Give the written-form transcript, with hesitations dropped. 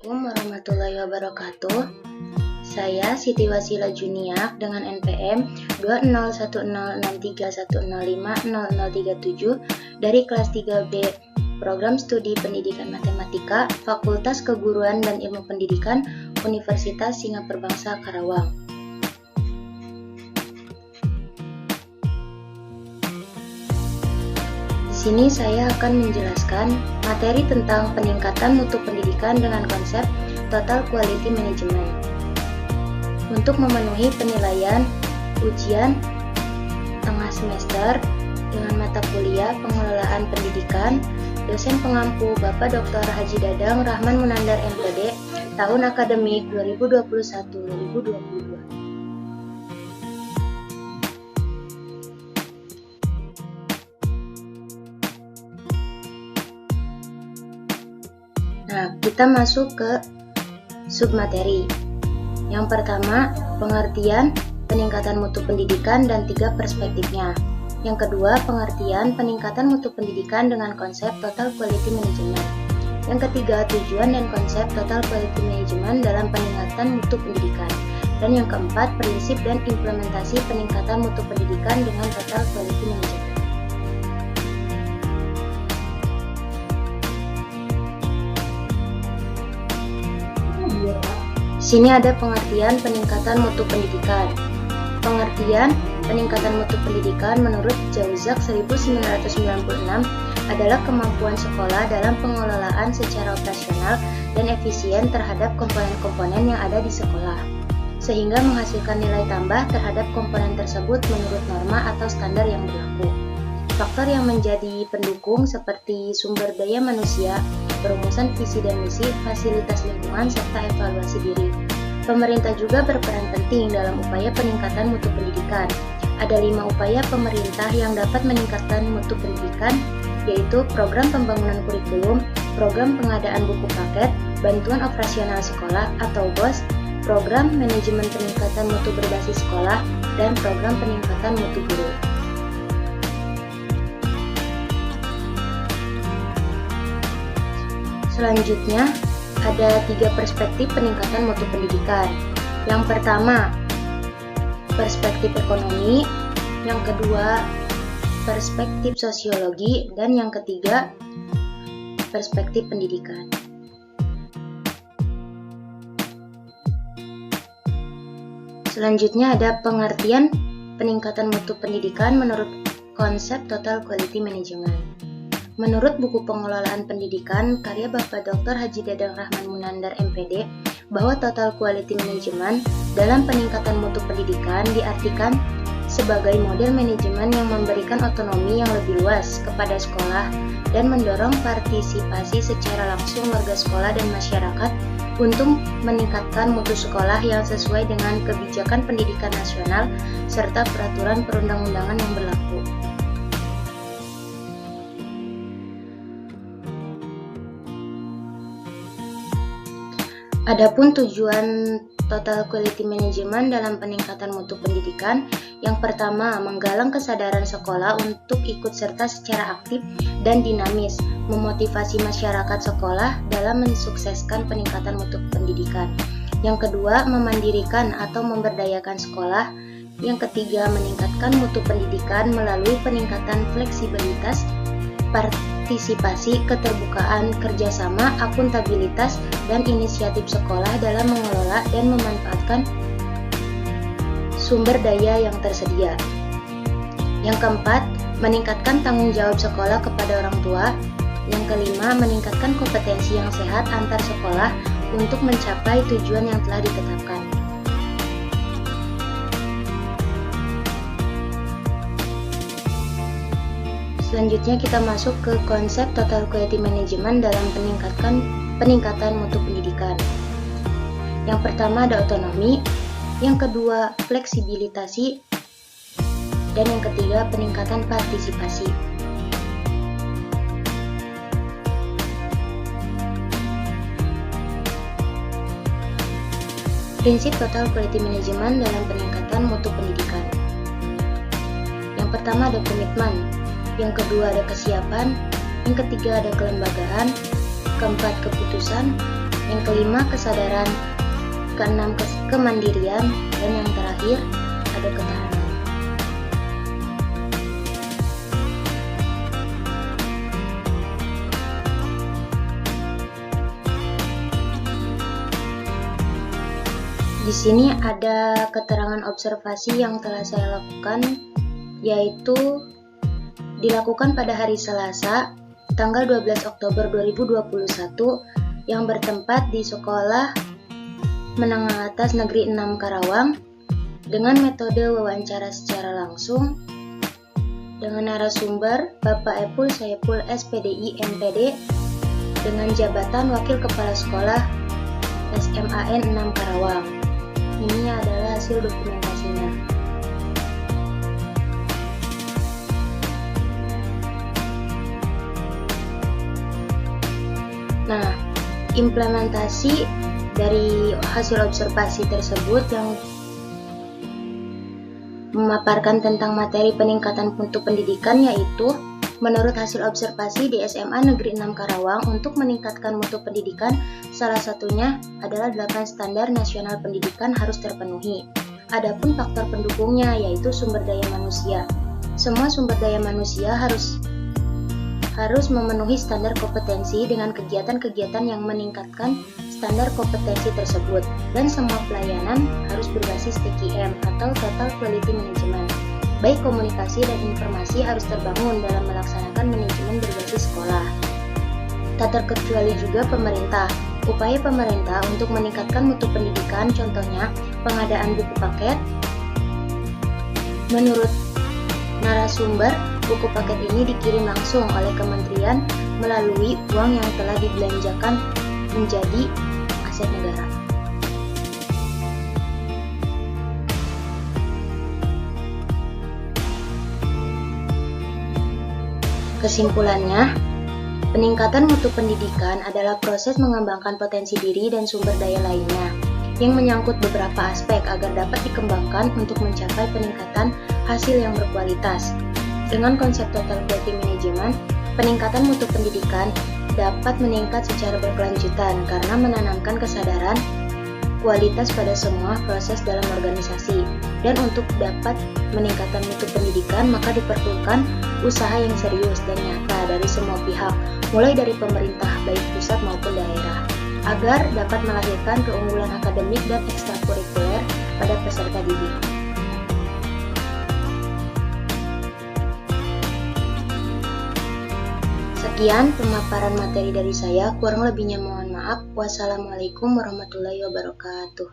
Assalamualaikum warahmatullahi wabarakatuh. Saya Siti Wasila Juniak dengan NPM 2010631050037 dari kelas 3B Program Studi Pendidikan Matematika Fakultas Keguruan dan Ilmu Pendidikan Universitas Singaperbangsa Karawang. Di sini saya akan menjelaskan materi tentang peningkatan mutu pendidikan dengan konsep Total Quality Management. Untuk memenuhi penilaian ujian tengah semester dengan mata kuliah Pengelolaan Pendidikan, dosen pengampu Bapak Dr. Haji Dadang Rahman Munandar MPD, tahun akademik 2021-2022. Nah, kita masuk ke submateri. Yang pertama, pengertian peningkatan mutu pendidikan dan 3 perspektifnya. Yang kedua, pengertian peningkatan mutu pendidikan dengan konsep Total Quality Management. Yang ketiga, tujuan dan konsep Total Quality Management dalam peningkatan mutu pendidikan. Dan yang keempat, prinsip dan implementasi peningkatan mutu pendidikan dengan Total Quality Management. Di sini ada pengertian peningkatan mutu pendidikan. Pengertian peningkatan mutu pendidikan menurut Jauzak 1996 adalah kemampuan sekolah dalam pengelolaan secara operasional dan efisien terhadap komponen-komponen yang ada di sekolah, sehingga menghasilkan nilai tambah terhadap komponen tersebut menurut norma atau standar yang berlaku. Faktor yang menjadi pendukung seperti sumber daya manusia, perumusan visi dan misi, fasilitas lingkungan, serta evaluasi diri. Pemerintah juga berperan penting dalam upaya peningkatan mutu pendidikan. Ada 5 upaya pemerintah yang dapat meningkatkan mutu pendidikan, yaitu program pembangunan kurikulum, program pengadaan buku paket, bantuan operasional sekolah atau BOS, program manajemen peningkatan mutu berbasis sekolah, dan program peningkatan mutu guru. Selanjutnya, ada 3 perspektif peningkatan mutu pendidikan. Yang pertama, perspektif ekonomi. Yang kedua, perspektif sosiologi. Dan yang ketiga, perspektif pendidikan. Selanjutnya ada pengertian peningkatan mutu pendidikan menurut konsep Total Quality Management. Menurut buku Pengelolaan Pendidikan karya Bapak Dr. Haji Dadang Rahman Munandar MPD, bahwa Total Quality Management dalam peningkatan mutu pendidikan diartikan sebagai model manajemen yang memberikan otonomi yang lebih luas kepada sekolah dan mendorong partisipasi secara langsung warga sekolah dan masyarakat untuk meningkatkan mutu sekolah yang sesuai dengan kebijakan pendidikan nasional serta peraturan perundang-undangan yang berlaku. Adapun tujuan Total Quality Management dalam peningkatan mutu pendidikan, yang pertama, menggalang kesadaran sekolah untuk ikut serta secara aktif dan dinamis, memotivasi masyarakat sekolah dalam mensukseskan peningkatan mutu pendidikan. Yang kedua, memandirikan atau memberdayakan sekolah. Yang ketiga, meningkatkan mutu pendidikan melalui peningkatan fleksibilitas, partisipasi, keterbukaan, kerjasama, akuntabilitas, dan inisiatif sekolah dalam mengelola dan memanfaatkan sumber daya yang tersedia. Yang keempat, meningkatkan tanggung jawab sekolah kepada orang tua. Yang kelima, meningkatkan kompetensi yang sehat antar sekolah untuk mencapai tujuan yang telah ditetapkan. Selanjutnya kita masuk ke konsep Total Quality Management dalam peningkatan mutu pendidikan. Yang pertama ada otonomi, yang kedua fleksibilitasi, dan yang ketiga peningkatan partisipasi. Prinsip Total Quality Management dalam peningkatan mutu pendidikan. Yang pertama ada komitmen, yang kedua ada kesiapan, yang ketiga ada kelembagaan, keempat keputusan, Yang kelima, kesadaran. Keenam, kemandirian. Dan yang terakhir, ada ketahanan. Di sini ada keterangan observasi yang telah saya lakukan, yaitu dilakukan pada hari Selasa, tanggal 12 Oktober 2021, yang bertempat di Sekolah Menengah Atas Negeri 6 Karawang, dengan metode wawancara secara langsung, dengan narasumber Bapak Epul Saipul SPDI MPD, dengan jabatan Wakil Kepala Sekolah SMAN 6 Karawang. Ini adalah hasil dokumentasinya. Nah, implementasi dari hasil observasi tersebut yang memaparkan tentang materi peningkatan mutu pendidikan, yaitu menurut hasil observasi di SMA Negeri 6 Karawang, untuk meningkatkan mutu pendidikan, salah satunya adalah 8 standar nasional pendidikan harus terpenuhi. Adapun faktor pendukungnya yaitu sumber daya manusia. Semua sumber daya manusia harus memenuhi standar kompetensi dengan kegiatan-kegiatan yang meningkatkan standar kompetensi tersebut, dan semua pelayanan harus berbasis TQM atau Total Quality Management. Baik komunikasi dan informasi harus terbangun dalam melaksanakan manajemen berbasis sekolah. Tak terkecuali juga pemerintah. Upaya pemerintah untuk meningkatkan mutu pendidikan, contohnya pengadaan buku paket. Menurut narasumber, buku paket ini dikirim langsung oleh kementerian melalui uang yang telah dibelanjakan menjadi aset negara. Kesimpulannya, peningkatan mutu pendidikan adalah proses mengembangkan potensi diri dan sumber daya lainnya yang menyangkut beberapa aspek agar dapat dikembangkan untuk mencapai peningkatan hasil yang berkualitas. Dengan konsep Total Quality Management, peningkatan mutu pendidikan dapat meningkat secara berkelanjutan karena menanamkan kesadaran kualitas pada semua proses dalam organisasi. Dan untuk dapat meningkatkan mutu pendidikan, maka diperlukan usaha yang serius dan nyata dari semua pihak, mulai dari pemerintah baik pusat maupun daerah, agar dapat melahirkan keunggulan akademik dan ekstrakurikuler pada peserta didik. Sekian pemaparan materi dari saya, kurang lebihnya mohon maaf. Wassalamualaikum warahmatullahi wabarakatuh.